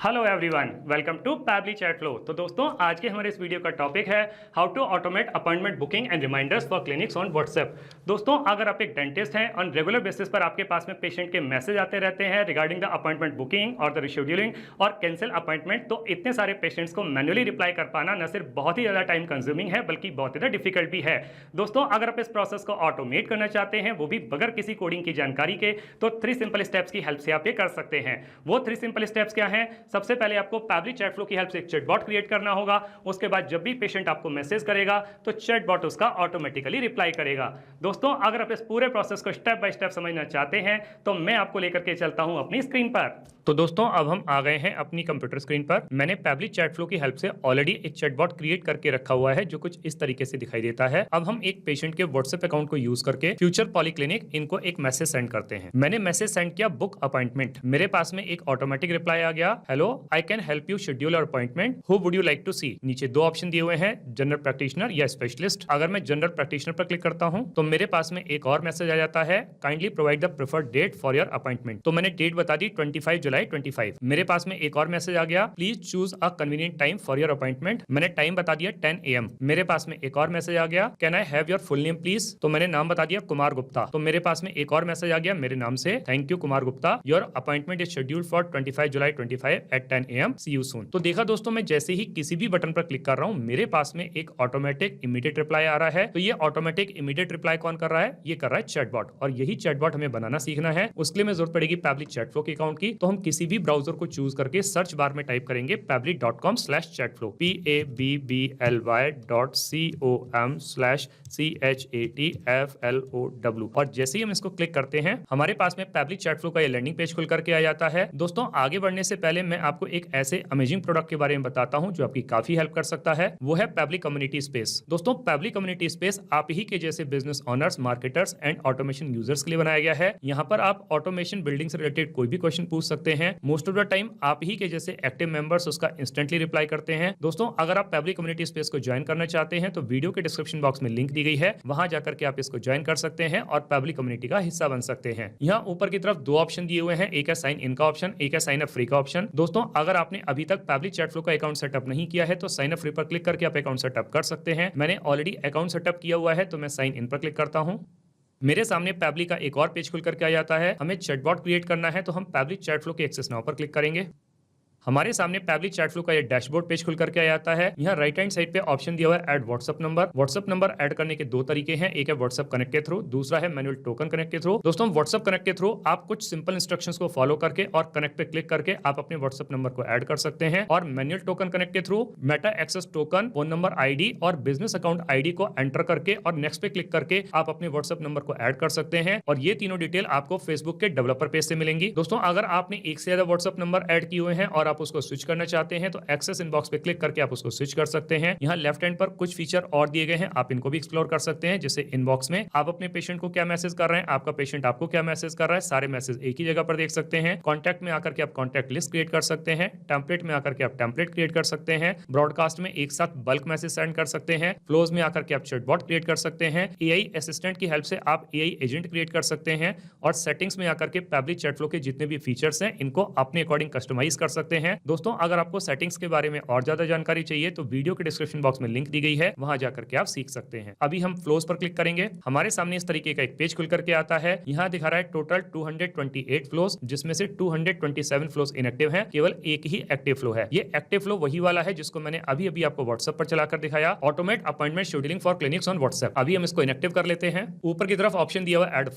Hello everyone, welcome to Pabbly chat flow. तो दोस्तों, आज के हमारे इस वीडियो का टॉपिक है how to automate appointment booking and reminders for clinics on WhatsApp. दोस्तों, अगर आप एक डेंटिस्ट हैं, ऑन रेगुलर बेसिस पर आपके पास में पेशेंट के मैसेज आते रहते हैं रिगार्डिंग द अपॉइंटमेंट बुकिंग और द रिशेड्यूलिंग और कैंसिल अपॉइंटमेंट, तो इतने सारे पेशेंट्स को मैन्युअली रिप्लाई कर पाना न सिर्फ बहुत ही ज़्यादा टाइम कंज्यूमिंग है बल्कि बहुत ज़्यादा डिफिकल्ट भी है। दोस्तों, अगर आप इस प्रोसेस को ऑटोमेट करना चाहते हैं, वो भी बगैर किसी कोडिंग की जानकारी के, तो 3 सिंपल स्टेप्स की हेल्प से आप ये कर सकते हैं। वो 3 सिंपल स्टेप्स क्या हैं? सबसे पहले आपको पैबली चैट फ्लो की हेल्प से एक चैटबॉट क्रिएट करना होगा। उसके बाद जब भी पेशेंट आपको मैसेज करेगा तो चैटबॉट उसका ऑटोमेटिकली रिप्लाई करेगा। दोस्तों, अगर आप इस पूरे प्रोसेस को स्टेप बाय स्टेप समझना चाहते हैं तो मैं आपको लेकर के चलता हूं अपनी स्क्रीन पर। तो दोस्तों, अब हम आ गए हैं अपनी कंप्यूटर स्क्रीन पर। मैंने पैबली चैट फ्लो की हेल्प से ऑलरेडी एक चैटबॉट क्रिएट करके रखा हुआ है जो कुछ इस तरीके से दिखाई देता है। अब हम एक पेशेंट के व्हाट्सएप अकाउंट को यूज करके फ्यूचर पॉलीक्लिनिक इनको एक मैसेज सेंड करते हैं। मैंने मैसेज सेंड किया बुक अपॉइंटमेंट। मेरे पास में एक ऑटोमेटिक रिप्लाई आ गया, hello I can help you schedule your appointment, who would you like to see. नीचे 2 ऑप्शन दिए हुए हैं, जनरल प्रैक्टिशनर या स्पेशलिस्ट। अगर मैं जनरल प्रैक्टिशनर पर क्लिक करता हूं तो मेरे पास में एक और मैसेज आ जाता है, kindly provide the preferred date for your appointment. तो मैंने डेट बता दी 25 जुलाई 25। मेरे पास में एक और मैसेज आ गया, please choose a convenient time for your appointment. मैंने टाइम बता दिया 10 AM। मेरे पास में एक और मैसेज आ गया, can I have your full name please. तो मैंने नाम बता दिया कुमार गुप्ता। तो मेरे पास में एक और मैसेज आ गया मेरे नाम से, thank you Kumar Gupta, your appointment is scheduled for 25 July 25 at 10 AM, see you soon. तो देखा दोस्तों, मैं जैसे ही किसी भी बटन पर क्लिक कर रहा हूं मेरे पास में एक ऑटोमेटिक इमीडिएट रिप्लाई आ रहा है। तो ये ऑटोमेटिक इमीडिएट रिप्लाई कौन कर रहा है? ये कर रहा है चैटबॉट। और यही चैटबॉट हमें बनाना सीखना है। उसके लिए हमें जरूरत पड़ेगी पैबली चैट फ्लो के अकाउंट की। तो हम किसी भी ब्राउजर को चूज करके सर्च बार में टाइप करेंगे pabbly.com/chatflow, pabbly.com/chatflow। और जैसे ही हम इसको क्लिक करते हैं हमारे पास में पैबली चैट फ्लो का ये लैंडिंग पेज खुल करके आ जाता है। दोस्तों, आगे बढ़ने से पहले मैं आपको एक ऐसे अमेजिंग प्रोडक्ट के बारे में बताता हूं जो आपकी काफी हेल्प कर सकता है। वो है पैबली कम्युनिटी स्पेस। दोस्तों, पैबली कम्युनिटी स्पेस आप ही के जैसे business owners, marketers and automation users के लिए बनाया गया है। यहाँ पर आप ऑटोमेशन बिल्डिंग से रिलेटेड कोई भी क्वेश्चन पूछ सकते हैं। मोस्ट ऑफ द टाइम आप ही के जैसे एक्टिव मेंबर्स उसका इंस्टेंटली रिप्लाई करते हैं। दोस्तों, अगर आप पैबली कम्युनिटी स्पेस को ज्वाइन करना चाहते हैं तो वीडियो के डिस्क्रिप्शन बॉक्स में लिंक दी गई है, वहां जाकर के आप इसको ज्वाइन कर सकते हैं और पैबली कम्युनिटी का हिस्सा बन सकते हैं। यहाँ ऊपर की तरफ 2 ऑप्शन दिए हुए हैं, एक है साइन इन का ऑप्शन, एक है साइन अप फ्री का ऑप्शन। दोस्तों, अगर आपने अभी तक पैबली चैट फ्लो का अकाउंट सेटअप नहीं किया है तो साइन अप फ्री पर क्लिक करके आप अकाउंट सेटअप कर सकते हैं। मैंने ऑलरेडी अकाउंट सेटअप किया हुआ है तो मैं साइन इन पर क्लिक करता हूं। मेरे सामने पैबली का एक और पेज खुल करके आ जाता है। हमें चैटबॉट क्रिएट करना है तो हम पैबली चैट फ्लो के एक्सेस नाउ पर क्लिक करेंगे। हमारे सामने पैबली चैट फ्लो का ये डैशबोर्ड पेज खुल करके आ जाता है। यहाँ राइट हैंड साइड पे ऑप्शन दिया हुआ है add WhatsApp number. WhatsApp number add करने के 2 तरीके हैं, एक है व्हाट्सएप कनेक्ट के थ्रू, दूसरा है मैनुअल टोकन कनेक्ट के थ्रू। दोस्तों, व्हाट्सएप कनेक्ट के थ्रू आप कुछ सिंपल इंस्ट्रक्शंस को फॉलो करके और कनेक्ट पे क्लिक करके आप अपने व्हाट्सएप नंबर को ऐड कर सकते हैं। और मैनुअल टोकन कनेक्ट के through Meta access token, phone number ID और बिजनेस अकाउंट ID को एंटर करके और नेक्स्ट पे क्लिक करके आप अपने व्हाट्सएप नंबर को ऐड कर सकते हैं। और ये तीनों डिटेल आपको फेसबुक के डेवलपर पेज से मिलेंगी। दोस्तों, अगर आपने एक से ज्यादा व्हाट्सएप नंबर ऐड किए हुए हैं और आप उसको स्विच करना चाहते हैं तो एक्सेस इनबॉक्स पे क्लिक करके आप उसको स्विच कर सकते हैं। यहाँ लेफ्ट हैंड पर कुछ फीचर और दिए गए हैं, आप इनको भी एक्सप्लोर कर सकते हैं। जैसे इनबॉक्स में आप अपने पेशेंट को क्या मैसेज कर रहे हैं, आपका पेशेंट आपको क्या मैसेज कर रहा है, सारे मैसेज एक ही जगह पर देख सकते हैं। कॉन्टैक्ट में आकर के आप कॉन्टैक्ट लिस्ट क्रिएट कर सकते हैं। टेम्पलेट में आकर के आप टेम्पलेट क्रिएट कर सकते हैं। ब्रॉडकास्ट में एक साथ बल्क मैसेज सेंड कर सकते हैं। फ्लोज में आकर के आप चैटबॉट क्रिएट कर सकते हैं। AI असिस्टेंट की हेल्प से आप AI एजेंट क्रिएट कर सकते हैं। और सेटिंग्स में आकर के पैबली चैट फ्लो के जितने भी फीचर्स हैं इनको अपने अकॉर्डिंग कस्टमाइज कर सकते हैं। दोस्तों, अगर आपको सेटिंग्स के बारे में और ज्यादा जानकारी चाहिए तो वीडियो के डिस्क्रिप्शन बॉक्स में लिंक दी गई है, वहां जाकर के आप सीख सकते हैं। अभी हम फ्लोज पर क्लिक करेंगे। हमारे सामने इस तरीके का एक पेज खुल करके आता है। यहाँ दिखा रहा है टोटल 228 फ्लोज, जिसमें से 227 फ्लोज इनएक्टिव हैं, केवल एक ही एक्टिव फ्लो है। ये एक्टिव फ्लो वही वाला है जिसको मैंने अभी अभी आपको व्हाट्सएप पर चलाकर दिखाया, automate appointment scheduling for clinics on WhatsApp. अभी हम इसको इनएक्टिव कर लेते हैं। ऊपर की तरफ ऑप्शन दिया हुआ है ऐड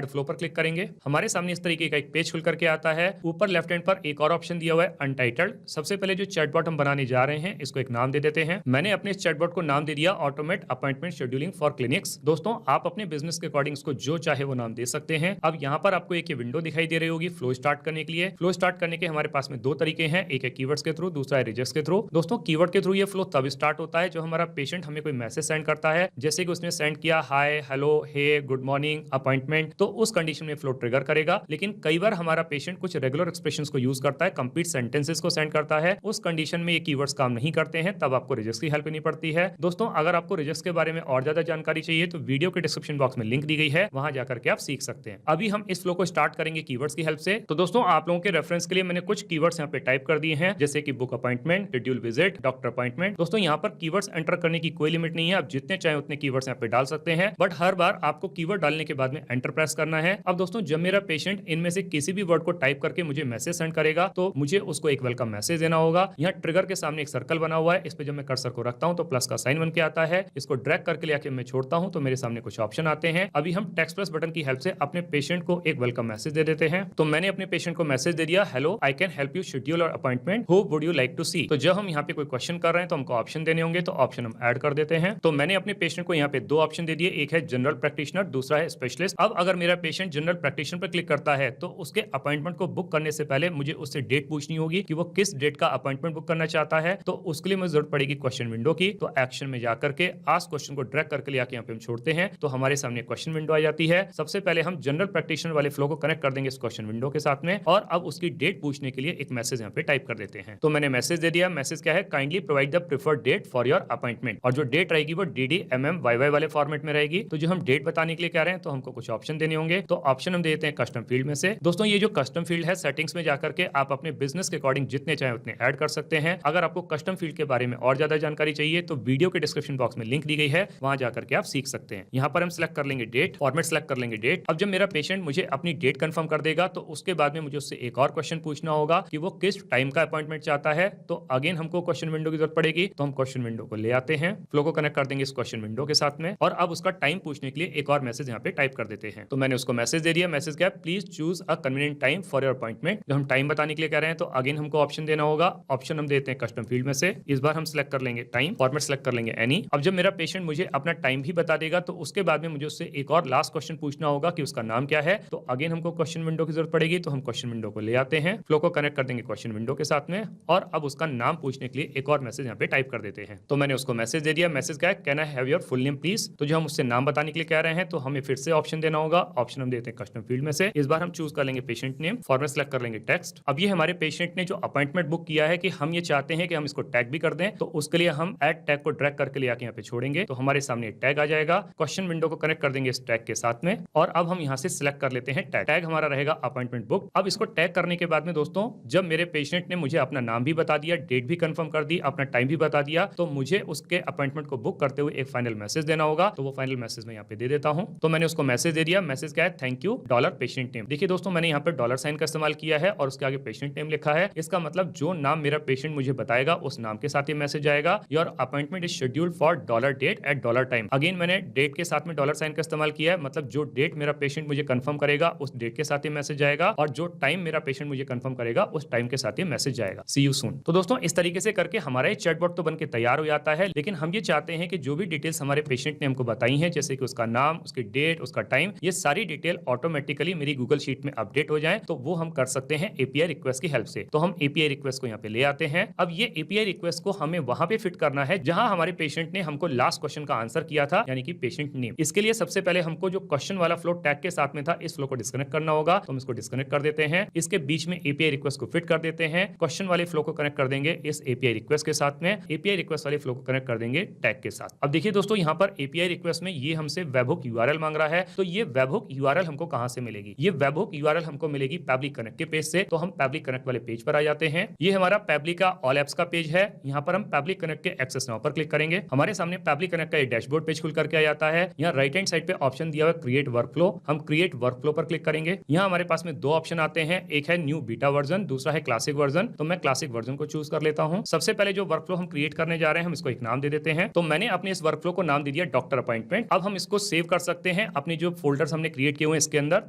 फ्लो पर क्लिक करेंगे। हमारे सामने इस तरीके का एक पेज खुल करके आता है। ऊपर लेफ्ट हैंड पर एक और ऑप्शन दिया हुआ है अनटाइटल्ड। सबसे पहले जो चैटबॉट हम बनाने जा रहे हैं इसको एक नाम दे देते हैं। मैंने अपने इस चैटबॉट को नाम दे दिया automate appointment scheduling for clinics. दोस्तों, आप अपने बिजनेस के अकॉर्डिंग इसको जो चाहे वो नाम दे सकते हैं। अब यहाँ पर आपको एक विंडो दिखाई दे रही होगी फ्लो स्टार्ट करने के लिए। फ्लो स्टार्ट करने के हमारे पास में 2 तरीके हैं, एक है कीवर्ड्स के थ्रू, दूसरा है रिजेक्ट्स के थ्रू। दोस्तों, कीवर्ड के थ्रू ये फ्लो तब स्टार्ट होता है जो हमारा पेशेंट हमें कोई मैसेज सेंड करता है, जैसे कि उसने सेंड किया हाय, हेलो, हे, गुड मॉर्निंग, अपॉइंटमेंट, तो उस कंडीशन में फ्लो ट्रिगर करेगा। लेकिन कई बार हमारा पेशेंट कुछ रेगुलर एक्सप्रेशंस को यूज करता है कंप्लीट सेंटेंस सेंटेंसेस को सेंड करता है, उस कंडीशन में ये कीवर्ड्स काम नहीं करते हैं, तब आपको रिजेक्ट्स की हेल्प लेनी पड़ती है। दोस्तों अगर आपको रिजेक्ट्स के बारे में और ज्यादा जानकारी चाहिए तो वीडियो के डिस्क्रिप्शन बॉक्स में लिंक दी गई है, वहां जाकर के आप सीख सकते हैं। अभी हम इस फ्लो को स्टार्ट करेंगे कीवर्ड्स की हेल्प से। तो दोस्तों आप लोगों के रेफरेंस के लिए मैंने कुछ कीवर्ड्स यहाँ पे टाइप कर दिए हैं, जैसे कि book appointment, schedule visit, doctor appointment. दोस्तों यहाँ पर कीवर्ड्स एंटर करने की कोई लिमिट नहीं है, आप जितने चाहे उतने कीवर्ड्स यहाँ पे डाल सकते हैं, बट हर बार आपको कीवर्ड डालने के बाद में एंटर प्रेस करना है। अब दोस्तों जब मेरा पेशेंट इनमें से किसी भी वर्ड को टाइप करके मुझे मैसेज सेंड करेगा तो मुझे उसको एक वेलकम मैसेज देना होगा। यहाँ ट्रिगर के सामने एक सर्कल बना हुआ है, इस पे जब मैं कर्सर को रखता हूँ तो प्लस का साइन बन के आता है। इसको ड्रैग करके लेके मैं छोड़ता हूँ तो मेरे सामने कुछ ऑप्शन आते हैं। अभी हम टेक्स्ट प्लस बटन की हेल्प से अपने पेशेंट को एक वेलकम मैसेज दे देते हैं। तो मैंने अपने पेशेंट को मैसेज दे दिया, hello I can help you schedule your appointment, who would you like to see. तो जब हम यहाँ पे कोई क्वेश्चन कर रहे हैं तो हमको ऑप्शन देने होंगे, तो ऑप्शन हम ऐड कर देते हैं। तो मैंने अपने पेशेंट को यहाँ पे दो ऑप्शन दे दिए, एक है जनरल प्रैक्टिशनर, दूसरा है स्पेशलिस्ट। अब अगर मेरा पेशेंट जनरल प्रैक्टिशनर पर क्लिक करता है तो उसके अपॉइंटमेंट को बुक करने से पहले मुझे उससे डेट पूछनी होगी कि वो किस डेट का अपॉइंटमेंट बुक करना चाहता है। तो उसके लिए मुझे जरूरत पड़ेगी क्वेश्चन विंडो की। तो एक्शन में जाकर के आस्क क्वेश्चन को ड्रैग करके लेके यहाँ पे हम छोड़ते हैं तो हमारे सामने क्वेश्चन विंडो आ जाती है। सबसे पहले हम जनरल प्रैक्टिशनर वाले फ्लो को कनेक्ट कर देंगे इस क्वेश्चन विंडो के साथ में, और अब उसकी डेट पूछने के लिए एक मैसेज यहाँ पे टाइप कर देते हैं। तो मैंने मैसेज दे दिया, मैसेज क्या है, kindly provide the preferred date for your appointment, और जो डेट रहेगी वो DDMMYY वाले फॉर्मेट में रहेगी। तो जो हम डेट बताने के लिए कह रहे हैं तो हमको कुछ ऑप्शन देने होंगे, तो ऑप्शन हम देते हैं कस्टम फील्ड में से। दोस्तों ये जो कस्टम फील्ड है, सेटिंग्स में जाकर के आप अपने बिजनेस के अकॉर्डिंग जितने चाहे उतने ऐड कर सकते हैं। अगर आपको कस्टम फील्ड के बारे में और ज्यादा जानकारी चाहिए तो वीडियो के डिस्क्रिप्शन बॉक्स में लिंक दी गई है, वहां जाकर के आप सीख सकते हैं। यहाँ पर हम सिलेक्ट कर लेंगे डेट, फॉर्मेट सिलेक्ट कर लेंगे डेट। अब जब मेरा पेशेंट मुझे अपनी डेट कंफर्म कर देगा तो उसके बाद में मुझे उससे एक और क्वेश्चन पूछना होगा कि वो किस टाइम का अपॉइंटमेंट चाहता है। तो अगेन हमको क्वेश्चन विंडो की जरूरत पड़ेगी, तो हम क्वेश्चन विंडो को ले आते हैं, फ्लो को कनेक्ट कर देंगे इस क्वेश्चन विंडो के साथ में, और अब उसका टाइम पूछने के लिए एक और मैसेज यहाँ पे टाइप कर देते हैं। तो मैंने उसको मैसेज दे दिया, मैसेज क्या है, please choose a convenient time for your appointment. जब हम टाइम बताने के लिए कह रहे हैं तो अगेन हमको ऑप्शन देना होगा, ऑप्शन हम देते हैं कस्टम फील्ड में से। इस बार हम सिलेक्ट कर लेंगे टाइम, फॉर्मेट सिलेक्ट कर लेंगे एनी। अब जब मेरा पेशेंट मुझे अपना टाइम भी बता देगा तो उसके बाद में मुझे उससे एक और लास्ट क्वेश्चन पूछना होगा कि उसका नाम क्या है। तो अगेन हमको क्वेश्चन विंडो की जरूरत पड़ेगी, तो हम क्वेश्चन विंडो को ले आते हैं, फ्लो को कनेक्ट कर देंगे क्वेश्चन विंडो के साथ में, और अब उसका नाम पूछने के लिए एक और मैसेज यहाँ पे टाइप कर देते हैं। तो मैंने उसको मैसेज दे दिया, मैसेज क्या है, can I have your full name please. तो जो हम उससे नाम बताने के लिए कह रहे हैं तो हमें फिर से ऑप्शन देना होगा, ऑप्शन हम देते हैं कस्टम फील्ड में से। इस बार हम चूज कर लेंगे पेशेंट नेम, फॉर्मेट सेलेक्ट कर लेंगे टेक्स्ट। अब ये हमारे पेशेंट ने जो अपॉइंटमेंट बुक किया है कि हम ये चाहते हैं कि हम इसको टैग भी कर दें, तो उसके लिए हम ऐड टैग को ड्रैग करके ले आके यहाँ पे छोड़ेंगे तो हमारे सामने टैग आ जाएगा। क्वेश्चन विंडो को कनेक्ट कर देंगे इस टैग के साथ में, और अब हम यहाँ से सिलेक्ट कर लेते हैं टैग। टैग हमारा रहेगा अपॉइंटमेंट बुक। अब इसको टैग करने के बाद में दोस्तों जब मेरे पेशेंट ने मुझे अपना नाम भी बता दिया, डेट भी कंफर्म कर दी, अपना टाइम भी बता दिया, तो मुझे उसके अपॉइंटमेंट को बुक करते हुए एक फाइनल मैसेज देना होगा। तो वो फाइनल मैसेज मैं यहाँ पे दे देता हूँ। तो मैंने उसको मैसेज दे दिया, मैसेज क्या है, thank you dollar patient name. देखिए दोस्तों मैंने यहाँ पे डॉलर साइन का इस्तेमाल किया है और उसके आगे पेशेंट नेम लिखा है। इसका मतलब जो नाम मेरा पेशेंट मुझे बताएगा उस नाम के साथ ये मैसेज आएगा, your appointment is scheduled for dollar date at dollar time. Again मैंने डेट के साथ में डॉलर साइन का इस्तेमाल किया है, मतलब जो डेट मेरा पेशेंट मुझे कंफर्म करेगा उस डेट के साथ ये मैसेज आएगा, और जो टाइम मेरा पेशेंट मुझे कंफर्म करेगा उस टाइम के साथ ये मैसेज आएगा, सी यू सून। तो दोस्तों इस तरीके से करके हमारा ये चैटबॉट तो बनके तैयार हो जाता है, लेकिन हम ये चाहते हैं कि जो भी डिटेल्स हमारे पेशेंट ने हमको बताई हैं, जैसे कि उसका नाम, उसकी डेट, उसका टाइम, ये सारी डिटेल ऑटोमेटिकली मेरी गूगल शीट में अपडेट हो जाए, तो वो हम कर सकते हैं एपीआई रिक्वेस्ट की हेल्प से। तो हम एपीआई रिक्वेस्ट को यहाँ पे ले आते हैं। अब ये एपीआई रिक्वेस्ट को हमें वहां पे फिट करना है जहां हमारे पेशेंट ने हमको लास्ट क्वेश्चन का आंसर किया था, यानी कि पेशेंट नेम। इसके लिए सबसे पहले हमको जो क्वेश्चन वाला फ्लो टैग के साथ में था, इस फ्लो को डिस्कनेक्ट करना होगा, तो हम इसको डिस्कनेक्ट कर देते हैं। इसके बीच में एपीआई रिक्वेस्ट को फिट कर देते हैं, क्वेश्चन वाले फ्लो को कनेक्ट कर देंगे इस एपीआई रिक्वेस्ट के साथ में, एपीआई रिक्वेस्ट वाले फ्लो को कनेक्ट कर देंगे टैग के साथ। अब देखिए दोस्तों यहाँ पर एपीआई रिक्वेस्ट में ये हमसे वेबहुक यूआरएल मांग रहा है, तो ये वेबहुक यूआरएल हमको कहां से मिलेगी? ये वेबहुक यूआरएल हमको मिलेगी पैब्लिक कनेक्ट के पेज से। तो हम पैब्लिक कनेक्ट वाले पेज पर आ जाते हैं। ये हमारा पैब्लिक का ऑल एप्स का पेज है। यहाँ पर हम पैब्लिक कनेक्ट के एक्सेस नाउ पर क्लिक करेंगे। हमारे सामने पैब्लिक कनेक्ट का ये डैशबोर्ड पेज खुल करके आ जाता है। यहाँ राइट हैंड साइड पे ऑप्शन दिया हुआ है क्रिएट वर्कफ्लो, हम क्रिएट वर्कफ्लो पर क्लिक करेंगे। यहाँ हमारे पास में दो ऑप्शन आते हैं, एक है न्यू बीटा वर्जन, दूसरा है क्लासिक वर्जन। तो मैं क्लासिक वर्जन को चूज कर लेता हूँ। सबसे पहले जो वर्कफ्लो हम क्रिएट करने जा रहे हैं, हम इसको एक नाम दे देते हैं। तो मैंने अपने इस वर्कफ्लो को नाम दे दिया डॉक्टर अपॉइंटमेंट। अब हम इसको सेव कर सकते हैं अपने जो फोल्डर्स हमने क्रिएट किए हुए हैं इसके अंदर।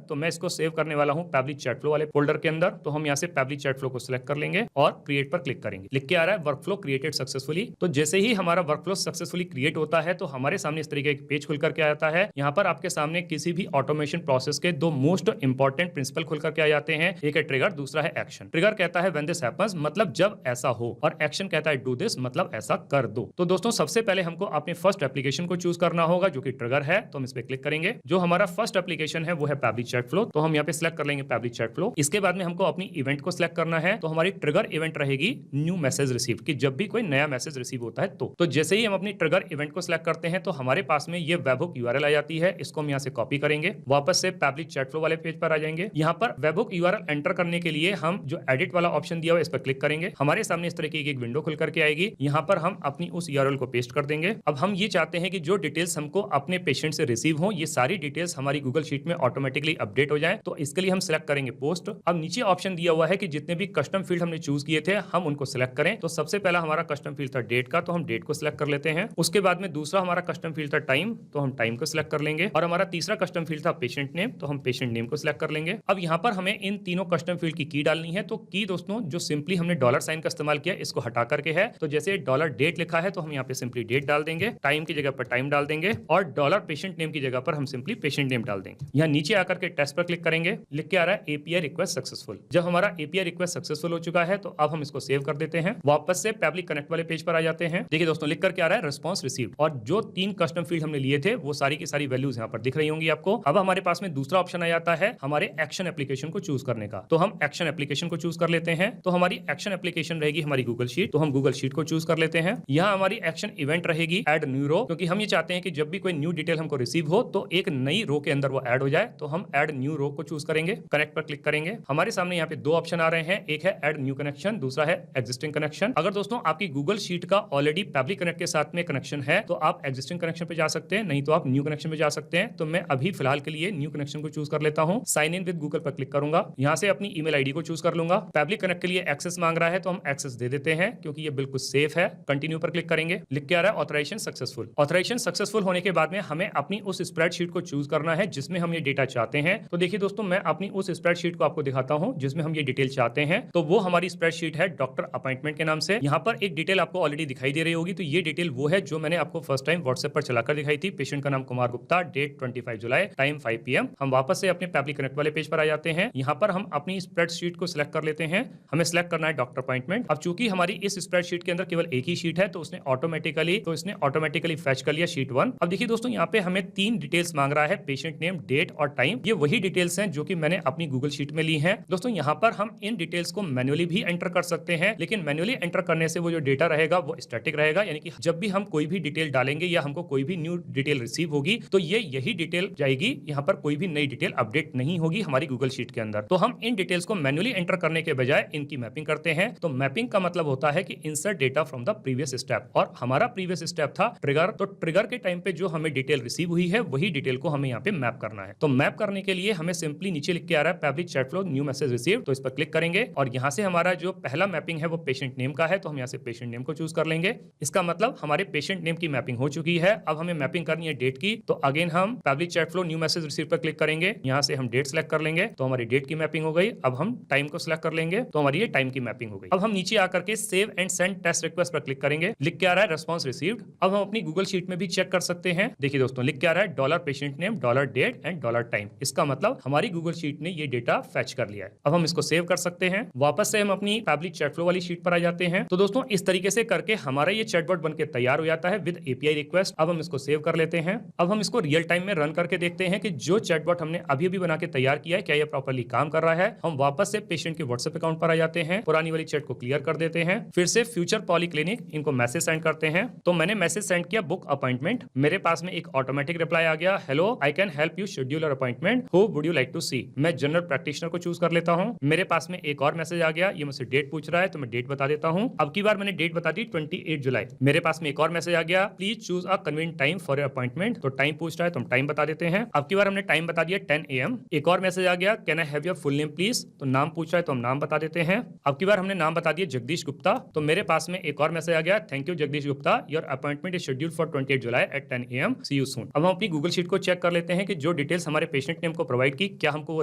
तो मैं इसको सेव करने वाला हूँ पैब्लिक चैट फ्लो वाले फोल्डर के अंदर। तो हम यहाँ से पैब्लिक चैट फ्लो को सिलेक्ट कर लेंगे और क्रिएट पर क्लिक करेंगे। लिख के आ रहा है वर्कफ्लो क्रिएटेड सक्सेसफुली। तो जैसे ही हमारा वर्कफ्लो सक्सेसफुली क्रिएट होता है तो हमारे सामने इस तरीके का पेज खुल करके आ जाता है। यहाँ पर आपके सामने किसी भी ऑटोमेशन प्रोसेस के दो मोस्ट इंपॉर्टेंट प्रिंसिपल खुल करके आ जाते हैं, एक है ट्रिगर, दूसरा है एक्शन। ट्रिगर कहता है व्हेन दिस हैपेंस, मतलब जब ऐसा हो, और एक्शन कहता है डू दिस, मतलब ऐसा कर दो। तो दोस्तों सबसे पहले हमको अपने फर्स्ट एप्लीकेशन को चूज करना होगा जो कि ट्रिगर है। तो हम इस पे क्लिक करेंगे। जो हमारा फर्स्ट एप्लीकेशन है वो है पैब्लिक चैट फ्लो। तो हम यहाँ पे सिलेक्ट कर लेंगे पैब्लिक चैट फ्लो। इसके बाद में हमको अपनी इवेंट को सिलेक्ट करना है। तो हमारी ट्रिगर इवेंट रहेगी न्यू मैसेज रिसीव, कि जब भी कोई नया मैसेज रिसीव होता है तो जैसे ही हम अपनी ट्रिगर इवेंट को सिलेक्ट करते हैं तो हमारे पास में ये वेबहुक यूआरएल आ जाती है। इसको हम यहाँ से कॉपी करेंगे, वापस से पब्लिक चैट फ्लो वाले पेज पर आ जाएंगे। यहाँ पर वेबहुक यूआरएल एंटर करने के लिए हम जो एडिट वाला ऑप्शन दिया हुआ है इस पर क्लिक करेंगे। हमारे सामने इस तरह की एक विंडो खुल करके आएगी। यहाँ पर हम अपनी उस यूआरएल को पेस्ट कर देंगे। अब हम ये चाहते हैं कि जो डिटेल्स हमको अपने पेशेंट से रिसीव हो, ये सारी डिटेल्स हमारी गूगल शीट में ऑटोमेटिकली अपडेट हो जाए। तो इसके लिए हम सिलेक्ट करेंगे पोस्ट। अब नीचे ऑप्शन दिया हुआ है कि जितने भी कस्टम फील्ड हमने चूज किए थे हम उनको सिलेक्ट करें। तो सबसे पहला हमारा कस्टम फील्ड था डेट का, तो हम डेट को सिलेक्ट कर लेते हैं। उसके बाद में दूसरा हमारा कस्टम फील्ड था टाइम, तो हम टाइम को सिलेक्ट कर लेंगे। और हमारा तीसरा कस्टम फील्ड था पेशेंट नेम, तो हम पेशेंट नेम को सिलेक्ट कर लेंगे। अब यहाँ पर हमें इन तीनों कस्टम फील्ड की डालनी है। तो की दोस्तों जो सिंपली हमने डॉलर साइन का इस्तेमाल किया इसको हटा करके है। तो जैसे डॉलर डेट लिखा है तो हम यहाँ पे सिंपली डेट डाल देंगे, टाइम की जगह पर टाइम डाल देंगे और डॉलर पेशेंट नेम की जगह पर हम सिंपली पेशेंट नेम डाल देंगे। यहाँ नीचे आकर के टेस्ट पर क्लिक करेंगे, लिख के आ रहा है एपीआई रिक्वेस्ट सक्सेसफुल। जब हमारा एपीआई रिक्वेस्ट सक्सेसफुल हो चुका है तो अब हम इसको सेव कर देते हैं। वापस से पब्लिक कनेक्ट वाले पेज पर आ जाते हैं। देखिए दोस्तों लिख करके आ रहा है रिस्पांस रिसीव्ड और जो 3 कस्टम फील्ड हमने लिए थे वो सारी की सारी वैल्यूज यहाँ पर दिख रही होंगी आपको। अब हमारे पास में दूसरा ऑप्शन आ जाता है हमारे एक्शन एप्लीकेशन को चूज करने का। तो हम एक्शन एप्लीकेशन को चूज कर लेते हैं। तो हमारी एक्शन एप्लीकेशन रहेगी हमारी गूगल शीट, तो हम गूगल शीट को चूज कर लेते हैं। यहाँ हमारी एक्शन इवेंट रहेगी ऐड न्यू रो, क्योंकि हम ये चाहते हैं कि जब भी कोई न्यू डिटेल हमको रिसीव हो तो एक नई रो के अंदर वो ऐड हो जाए। तो हम ऐड न्यू रो को चूज करेंगे, कनेक्ट पर क्लिक करेंगे। हमारे सामने यहाँ पे 2 ऑप्शन आ रहे हैं, एक है ऐड न्यू कनेक्शन, दूसरा है एग्जिस्टिंग कनेक्शन। अगर दोस्तों आपकी गूगल शीट का ऑलरेडी पब्लिक कनेक्ट के साथ में कनेक्शन है तो आप एग्जिस्टिंग कनेक्शन पे जा सकते हैं, नहीं तो आप न्यू कनेक्शन पे जा सकते हैं। तो मैं अभी फिलहाल के लिए न्यू कनेक्शन को चूज कर लेता हूं। साइन इन विद गूगल पर क्लिक करूंगा, यहाँ से अपनी ईमेल आईडी को चूज कर लूंगा। पब्लिक कनेक्ट के लिए एक्सेस मांग रहा है तो हम एक्सेस दे देते हैं क्योंकि ये बिल्कुल सेफ है। कंटिन्यू पर क्लिक करेंगे, लिख के आ रहा है ऑथराइजेशन सक्सेसफुल। ऑथराइजेशन सक्सेसफुल होने के बाद में हमें अपनी उस स्प्रेडशीट को चूज करना है जिसमें हम ये डेटा चाहते हैं। तो देखिए दोस्तों मैं अपनी उस स्प्रेडशीट को आपको दिखाता हूं जिसमें हम ये डिटेल चाहते हैं। तो वो हमारी स्प्रेडशीट है डॉक्टर अपॉइंटमेंट के नाम से। यहाँ पर एक डिटेल आपको ऑलरेडी दिखाई दे रही होगी, तो ये डिटेल वो है जो मैंने आपको फर्स्ट टाइम व्हाट्सएप पर चलाकर दिखाई थी। पेशेंट का नाम कुमार गुप्ता, डेट 25 जुलाई, टाइम 5 PM। हम वापस से अपने पब्लिक कनेक्ट वाले पेज पर आ जाते हैं। यहाँ पर हम अपनी स्प्रेडशीट को सिलेक्ट कर लेते हैं। हमें सिलेक्ट करना है डॉक्टर अपॉइंटमेंट। अब चूंकि हमारी इस स्प्रेडशीट के अंदर केवल एक ही शीट है तो उसने ऑटोमेटिकली फैच कर लिया शीट 1। अब देखिए दोस्तों यहाँ पे हमें 3 डिटेल्स मांग रहा है, पेशेंट नेम, डेट और टाइम। ये वही डिटेल्स हैं जो कि मैंने अपनी गूगल शीट में ली हैं। दोस्तों यहाँ पर हम इन डिटेल्स को मैन्युअली भी एंटर कर सकते हैं, लेकिन मैन्युअली एंटर करने से वो जो डेटा रहेगा वो स्टैटिक रहेगा, यानी कि जब भी हम कोई भी डिटेल डालेंगे या हमको कोई भी न्यू डिटेल रिसीव होगी तो ये यही डिटेल जाएगी। यहाँ पर कोई भी नई डिटेल अपडेट नहीं होगी हमारी गूगल शीट के अंदर। तो हम इन डिटेल्स को मैन्युअली एंटर करने के बजाय इनकी मैपिंग करते हैं। तो मैपिंग का मतलब होता है कि insert data from the previous step, और हमारा प्रीवियस स्टेप था ट्रिगर। तो ट्रिगर के टाइम पे जो हमें डिटेल रिसीव हुई है वही डिटेल को हमें यहाँ पे मैप करना है। तो मैप करने के लिए हमें सिंपली नीचे लिख के आ रहा है public chat flow new message receive, तो इस पर क्लिक करेंगे और यहाँ से हमारा जो पहला मैपिंग है वो पेशेंट नेम का है, तो हम यहाँ से पेशेंट नेम को चूज कर लेंगे। इसका मतलब हमारे पेशेंट नेम की मैपिंग हो चुकी है। अब हमें मैपिंग करनी है डेट की, तो अगेन हम public chat flow new message receive पर क्लिक करेंगे। यहाँ से हम डेट सेलेक्ट कर लेंगे तो हमारी डेट की मैपिंग हो गई। अब हम टाइम को सिलेक्ट कर लेंगे तो हमारी ये टाइम की मैपिंग हो गई। अब हम नीचे आकर के save and send test request पर क्लिक करेंगे, लिख के आ रहा है रेस्पॉन्स रिसीव्ड। अब हम अपनी गूगल शीट में भी चेक कर सकते हैं। देखिए दोस्तों लिख के आ रहा है dollar patient name, dollar date and dollar time. इसका मतलब हमारी गूगल शीट ने ये डेटा फैच कर लिया है। अब हम इसको सेव कर सकते हैं। वापस से हम अपनी पब्लिक चैट फ्लो वाली शीट पर आ जाते हैं। तो दोस्तों इस तरीके से करके हमारा ये चैटबॉट बनके तैयार हो जाता है विद एपीआई रिक्वेस्ट। अब हम इसको सेव कर लेते हैं। अब हम इसको रियल टाइम में रन करके देखते हैं कि जो चैटबॉट हमने अभी अभी बना के तैयार किया है क्या ये प्रॉपर्ली काम कर रहा है। हम वापस से पेशेंट के व्हाट्सएप अकाउंट पर आ जाते हैं, पुरानी वाली चैट को क्लियर कर देते हैं, फिर से फ्यूचर पॉलीक्लिनिक इनको मैसेज सेंड करते हैं। तो मैंने मैसेज सेंड किया बुक अपॉइंटमेंट। मेरे पास में एक ऑटोमेटिक रिप्लाई आ गया, hello I can help you schedule your appointment, who would you like to see. मैं जनरल प्रैक्टिशनर को चूज कर लेता हूं। मेरे पास में एक और मैसेज आ गया, ये मुझसे डेट पूछ रहा है तो मैं डेट बता देता हूं। अब की बार मैंने डेट बता दी 28 जुलाई। मेरे पास में एक और मैसेज आ गया, please choose a convenient time for your appointment. तो टाइम पूछ रहा है तो हम टाइम बता देते हैं। अब की बार हमने टाइम बता दिया 10 AM। एक और मैसेज आ गया, can I have your full name please. तो नाम पूछ रहा है तो हम नाम बता देते हैं। अब की बार हमने नाम बता दिया जगदीश गुप्ता। तो मेरे पास में एक और मैसेज आ गया, thank you Jagdish Gupta, your appointment is scheduled for 28 July at 10 AM, see you soon. अब हम अपनी गूगल शीट को चेक कर लेते हैं कि जो डिटेल्स हमारे पेशेंट नेम को प्रोवाइड की क्या हमको वो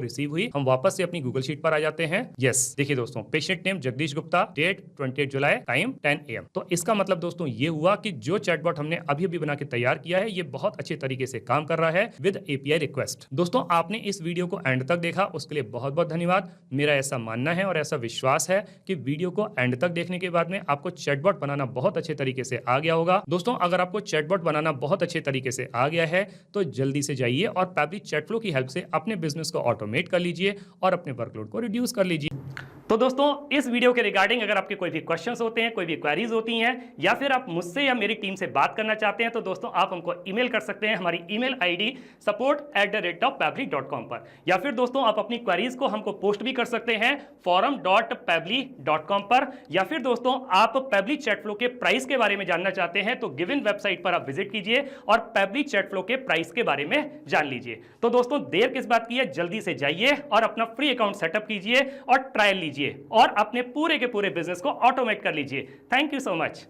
रिसीव हुई। हम वापस से अपनी गूगल शीट पर आ जाते हैं। यस देखिए दोस्तों patient name Jagdish Gupta, date 28 July, time 10 AM। तो इसका मतलब दोस्तों ये हुआ कि जो चैटबॉट हमने अभी अभी बना के तैयार किया है ये बहुत अच्छे तरीके से काम कर रहा है विद एपीआई रिक्वेस्ट। दोस्तों आपने इस वीडियो को एंड तक देखा उसके लिए बहुत बहुत धन्यवाद। मेरा ऐसा मानना है और ऐसा विश्वास है कि वीडियो को एंड तक देखने के बाद में आपको चैटबॉट बनाना बहुत अच्छे तरीके से आ गया होगा। दोस्तों अगर आपको चैटबॉट बनाना बहुत अच्छे तरीके से आ गया है तो जल्दी से जाइए और पब्लिक चैट फ्लो की हेल्प से अपने बिजनेस को ऑटोमेट कर लीजिए और अपने वर्कलोड को रिड्यूस कर लीजिए। तो दोस्तों इस वीडियो के रिगार्डिंग अगर आपके कोई भी क्वेश्चंस होते हैं, कोई भी क्वेरीज होती हैं, या फिर आप मुझसे या मेरी टीम से बात करना चाहते हैं, तो दोस्तों आप हमको ईमेल कर सकते हैं हमारी ईमेल आईडी support@pebly.com पर, या फिर दोस्तों आप अपनी क्वेरीज को हमको पोस्ट भी कर सकते हैं forum.pebly.com पर, या फिर दोस्तों आप पेबली चैट फ्लो के प्राइस के बारे में जानना चाहते हैं तो गिवन वेबसाइट पर आप विजिट कीजिए और पेबली चैट फ्लो के प्राइस के बारे में जान लीजिए। तो दोस्तों देर किस बात की है, जल्दी से जाइए और अपना फ्री अकाउंट सेटअप कीजिए और ट्रायल लीजिए और अपने पूरे के पूरे बिजनेस को ऑटोमेट कर लीजिए। Thank you so much.